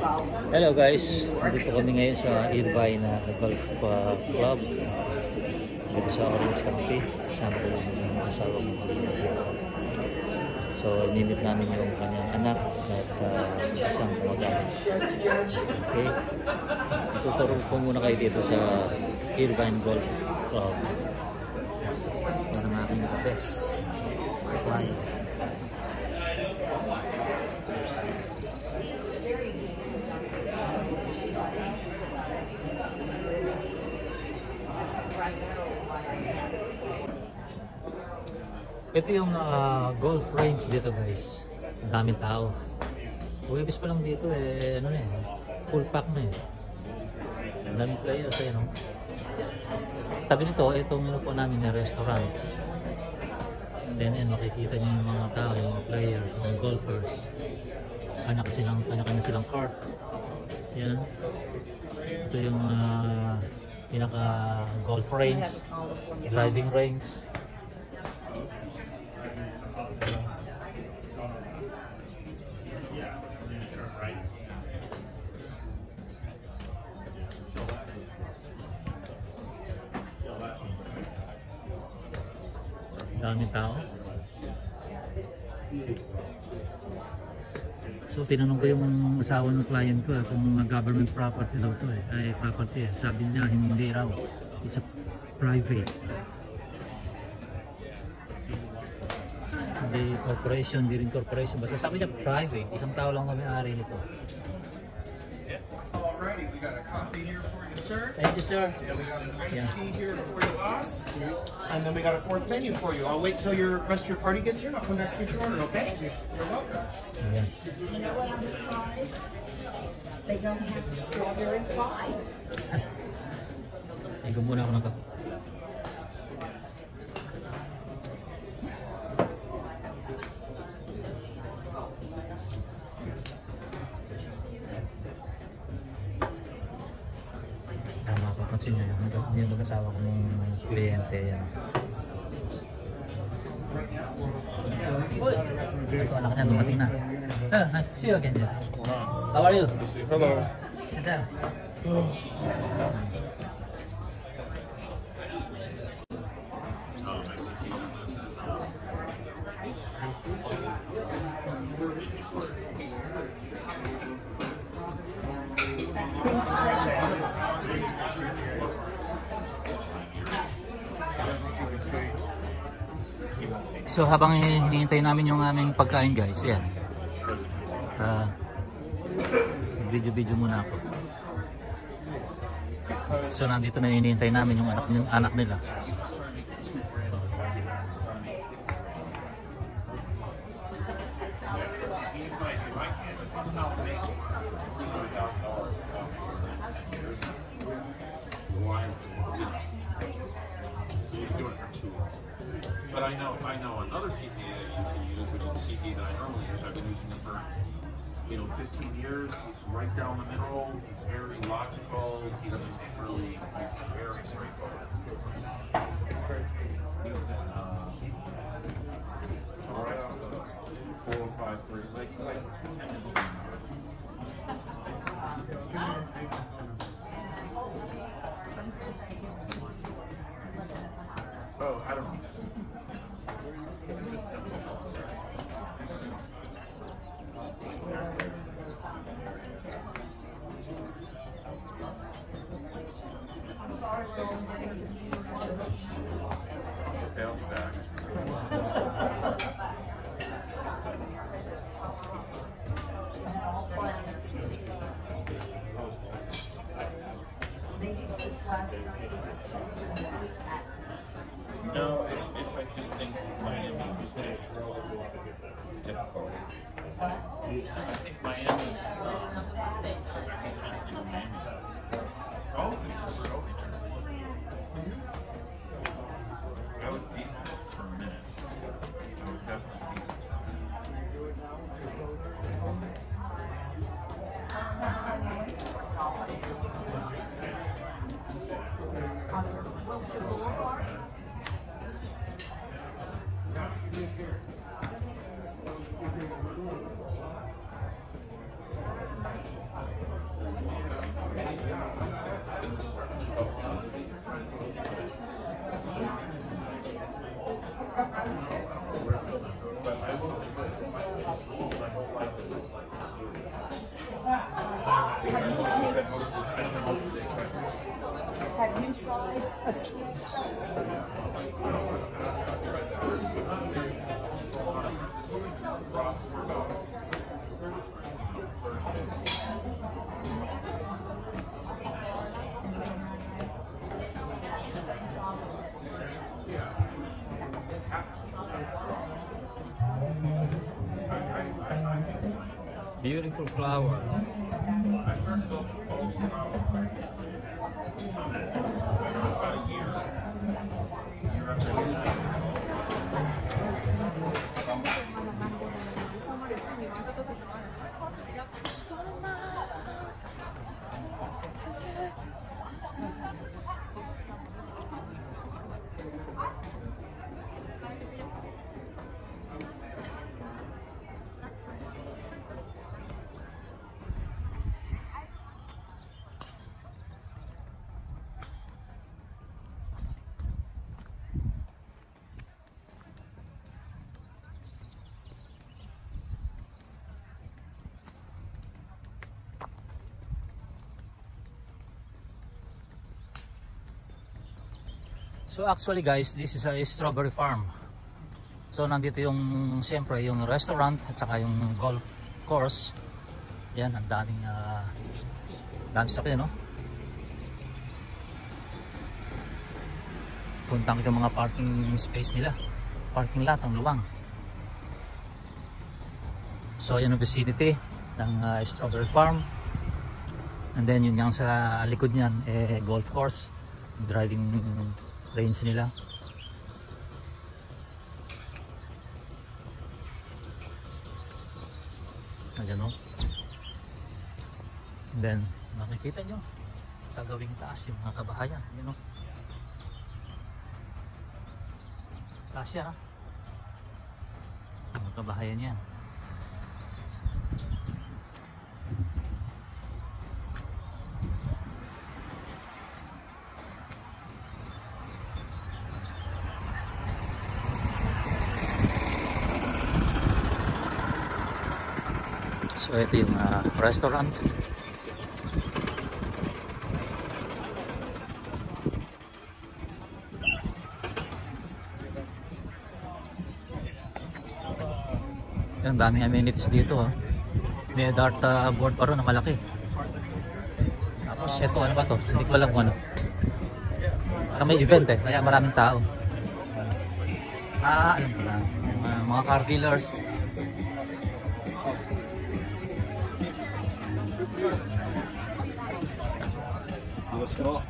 Hello guys, dito kami ngayon sa Irvine Golf Club dito sa Orange County. Kasama ko yung asawa ko. So, nimit namin yung kanyang anak at isang kumagana. Okay? Tuturo ko muna kayo dito sa Irvine Golf Club. Yan ang aking best client. Ito yung golf range dito guys. Ang daming tao. Uwibis pa lang dito ano na full pack na Ang daming players no? Tabi nito, itong po namin na restaurant. And then makikita niyo yung mga tao, yung mga players, mga golfers. Kanya-kanya silang cart. Yan. Ito yung pinaka golf range, driving range. Daming tao. So tinanong ko yung asawa ng client ko kung government property daw to ay property Sabi niya hindi raw. It's a private. Hindi corporation, hindi rin corporation. Basta sabi niya private. Isang tao lang may-ari nito. Alrighty, we got a coffee here for you, sir. Thank you, sir. Yeah, we got an iced tea here for you, boss. And then we got a fourth menu for you. I'll wait till your rest of your party gets here and I'll come back to get your order, okay? You're welcome. Yeah. You know what I'm surprised? They don't have strawberry pie. Ikaw muna ako ng kape. Mapapansin nyo yung mag-asawa ko ng kliyente yan. Ito anak niya, dumating na. Nice to see you again, Jeff. How are you? Hello. Sit down. So habang hinihintay namin yung aming pagkain guys, yan. Video muna ako. So nandito na hinihintay namin yung anak nila. But I know another CPA that you can use, which is the CPA that I normally use. I've been using it for 15 years. He's right down the middle. He's very logical. He doesn't really. He's very straightforward. He's in 453. Like oh, I don't know. No, it's I just think Miami is difficult. I think Miami's interesting in Miami. Golf is just so interesting. I was decent for a minute. I was definitely decent. Beautiful flower. So actually guys, this is a strawberry farm. So nandito yung siyempre yung restaurant at saka yung golf course. Yan, ang daming sakyan, no? Puntang yung mga parking space nila. Parking lot, ang luwang. So yan ang vicinity ng strawberry farm. And then yun yung sa likod niyan golf course, driving range nila. Ayan, no? And then makikita nyo sa gawing taas yung mga kabahayan. Ayan, no? Taas yan, ha? Mga kabahayan yan. So ito yung restaurant. Ang daming amenities dito, ha. May dart board pa rin na malaki. Tapos ito, ano ba to? Hindi ko alam kung ano. Parang may event kaya maraming tao. Alam ko na. Mga car dealers. Let's go.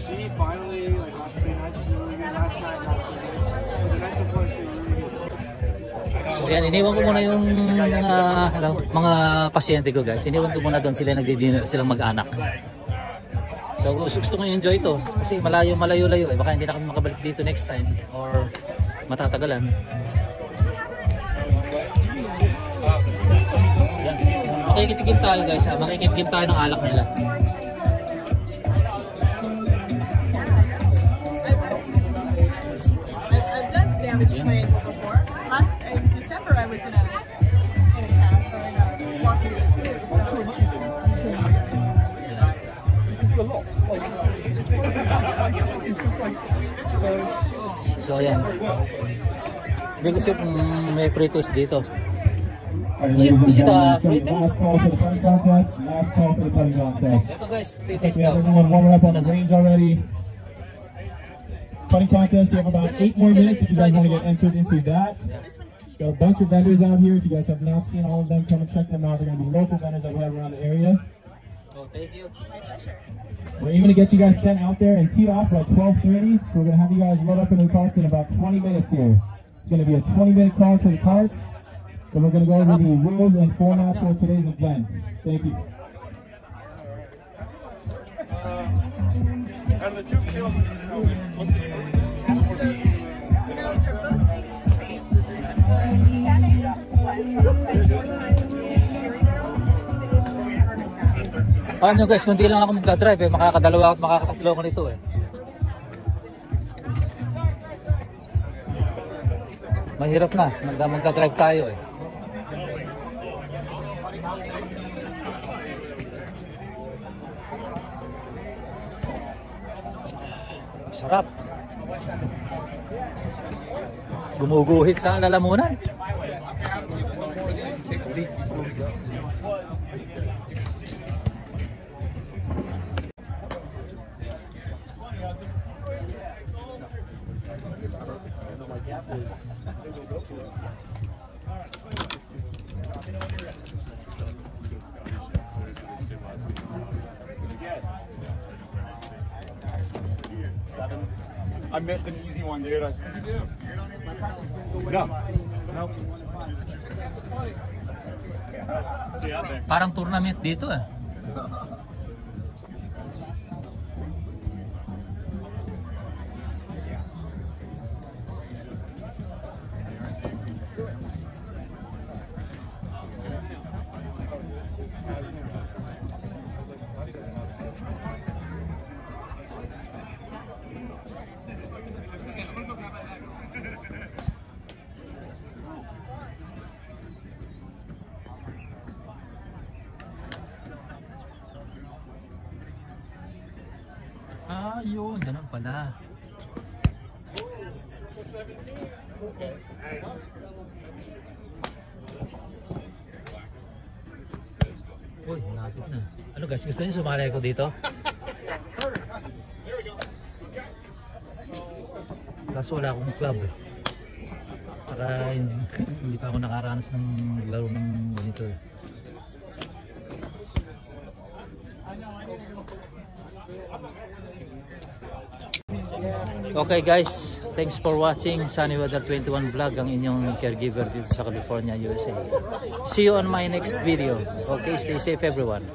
She finally, like last night, she really good. Last night, not so good. The night before, she was really good. So yan, iniwan ko muna yung mga pasyente ko, guys. Iniwan ko muna doon, sila nagdi-dinner, silang mag-anak. So gusto ko i-enjoy to kasi malayo-layo baka hindi na kami makabalik dito next time or matatagalan. Yan. Makikitigim tayo, guys, ha. Makikitigim tayo ng alak nila. I've done damage triangle before. In December I was in a walking So ayan. Hindi ko siya kung may pre-test dito. Is it a pre-test? Last call for the putting contest. Last call for the putting contest. Ito, guys, Looks pre-test like we have daw. everyone warming up on the range already. Putting contest, you have about 8 more minutes if you guys want to get entered into that. Got a bunch of vendors out here. If you guys have not seen all of them, come and check them out. They're going to be local vendors that we have around the area. Oh, thank you. We're aiming to get you guys sent out there and teed off by 12:30. So we're going to have you guys load up into the carts in about 20 minutes here. It's going to be a 20-minute call to the carts. Then we're going to go over the rules and format for today's event. Thank you. Out of the two children, Alam nyo, guys, hindi lang ako magka-drive makakadalawa at makakatatlo ko nito Mahirap na, magka-drive tayo Sarap. Gumuguhit sa lalamunan. I missed an easy one, dude. No. Nope. See out there. Parang tournament dito eh. Yun, ganun pala. Uy, nakapit na. Ano guys, gusto niyo sumali ako dito? Kaso wala akong club eh. Tsaka hindi pa ako nakaranas ng laro ng ganito eh. Okay guys, thanks for watching Sunny Weather 21 Vlog, ang inyong caregiver dito sa California, USA. See you on my next video. Okay, stay safe everyone.